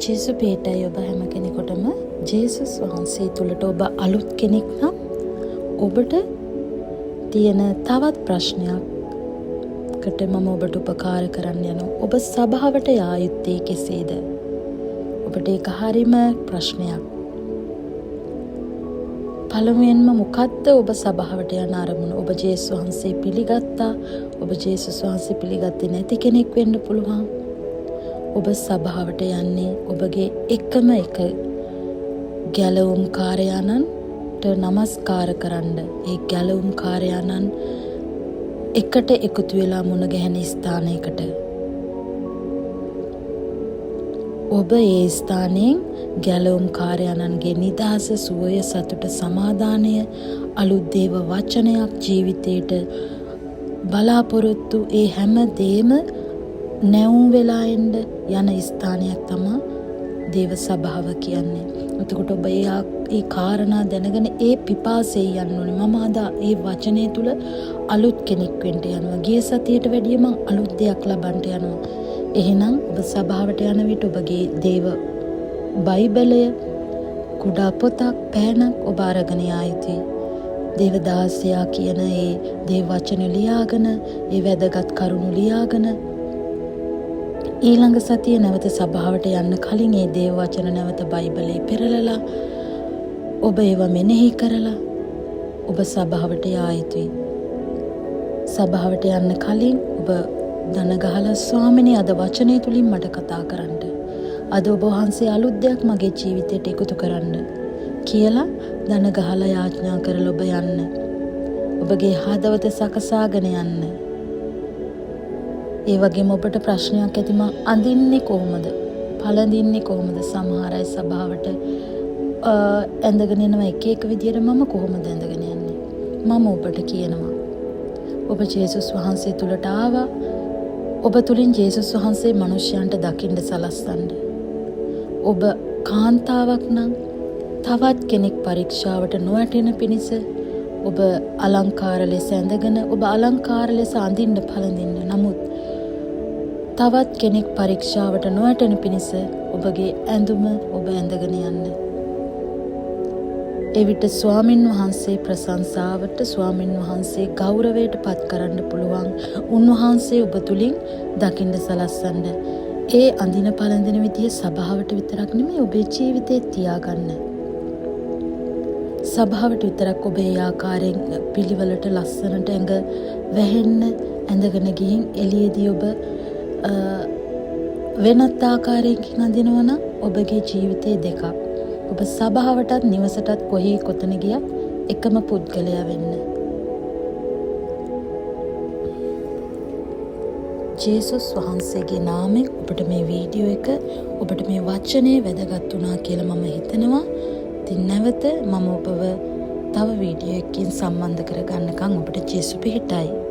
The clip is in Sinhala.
ජේසු පේටයි ඔබ හැම කෙනෙකොටම ජේසුස් වහන්සේ තුළට ඔබ අලුත් කෙනෙක් නම් ඔබට තියෙන තවත් ප්‍රශ්නයක්කට මම ඔබට උපකාර කරන්න යනවා. ඔබ සභාවට යා යුත්තේ කෙසේද? ඔබට ඒක හරිම ප්‍රශ්නයක්. පළමුවෙන්ම මොකද්ද ඔබ සභාවට යන අරමුණ? ඔබ ජේසුස් වහන්සේ පිළිගත්තා. ඔබ ජේසුස් වහන්සේ පිළිගත්තේ නැති කෙනෙක් වෙන්න පුළුවන්. ඔබ සභාවට යන්නේ ඔබගේ එකම එක ගැලවුම් කාර්යයන්ට නමස්කාර කරන්න. ඒ ගැලවුම් කාර්යයන් එකට එකතු වෙලා මුණ ගැහෙන ස්ථානයකට. ඔබ ඒ ස්ථානයෙන් ගැලවුම් කාර්යයන්ගේ නිදහස, සුවය, සතුට, සමාදානය, අලුත් දේව වචනයක් ජීවිතේට බලාපොරොත්තු ඒ හැම දෙම නැවුම් වෙලා එන්න යන ස්ථානයක් තමයි දේව සභාව කියන්නේ. එතකොට ඔබ ඒ කාරණා දැනගෙන ඒ පිපාසයේ යන්න ඕනේ. මම අද ඒ වචනය තුල අලුත් කෙනෙක් වෙන්න යනවා. ගිය සතියට වැඩිය මම අලුත් දෙයක් ලබන්න යනවා. එහෙනම් ඔබ සභාවට යන විට ඔබගේ දේව බයිබලය, කුඩා පොතක්, පෑනක් ඔබ අරගෙන යා යුතුයි. දේවදාසයා කියන ඒ දේව වචන ලියාගෙන, ඒ වැදගත් කරුණු ලියාගෙන ඊළඟ සතිය නැවත සභාවට යන්න කලින් ඒ දේව වචන නැවත බයිබලේ පෙරලලා ඔබ ඒවා මෙනෙහි කරලා ඔබ සභාවට යා යුතුයි. සභාවට යන්න කලින් ඔබ දන ගහලා ස්වාමිනේ අද වචනය තුලින් මට කතා කරන්න. අද ඔබ වහන්සේ අලුත් දෙයක් මගේ ජීවිතයට එකතු කරන්න කියලා දන ගහලා යාඥා කරලා ඔබ යන්න. ඔබගේ හදවත සකසාගෙන යන්න. ඒ වගේම ඔබට ප්‍රශ්නයක් ඇති, මං අඳින්නේ කොහොමද? පළඳින්නේ කොහොමද? සමහර අය සභාවට ඇඳගෙන යනවා එක එක විදියට. මම කොහොමද ඇඳගෙන යන්නේ? මම ඔබට කියනවා. ඔබ ජේසුස් වහන්සේ තුලට ආවා. ඔබ තුලින් ජේසුස් වහන්සේ මිනිසයන්ට දකින්න සලස්සන්න. ඔබ කාන්තාවක් නම් තවත් කෙනෙක් පරීක්ෂාවට නොවැටෙන පිණිස ඔබ අලංකාර ලෙස ඇඳගෙන ඔබ අලංකාර ලෙස අඳින්න පළඳින්න. නමුත් තවත් කෙනෙක් පරීක්ෂාවට නොවැටෙන පිණිස ඔබගේ ඇඳුම ඔබ ඇඳගෙන යන්න. එවිට ස්වාමින් වහන්සේ ප්‍රශංසාවට, ස්වාමින් වහන්සේ ගෞරවයට පත් කරන්න පුළුවන්. උන්වහන්සේ ඔබ තුලින් දකින්න සලස්සන්න. ඒ අඳින පළඳින විදිය සභාවට විතරක් නෙමෙයි ඔබේ ජීවිතේ තියාගන්න. සභාවට විතරක් ඔබ ඒ ආකාරයෙන් පිළිවෙලට ලස්සනට ඇඟ වැහෙන්න ඇඳගෙන ගිහින් එළියේදී ඔබ වෙනත් ආකාරයකින් අඳිනවා නම් ඔබගේ ජීවිතේ දෙකක්. ඔබ සභාවටත් නිවසටත් කොහේ කොතන ගියත් එකම පුද්ගලයා වෙන්න. ජේසුස් වහන්සේගේ නාමයෙන් ඔබට මේ වීඩියෝ එක, ඔබට මේ වචනේ වැදගත් වුණා කියලා මම හිතනවා. ඉතින් නැවත මම ඔබව තව වීඩියෝ එකකින් සම්බන්ධ කරගන්නකම් ඔබට ජේසු පිහිටයි.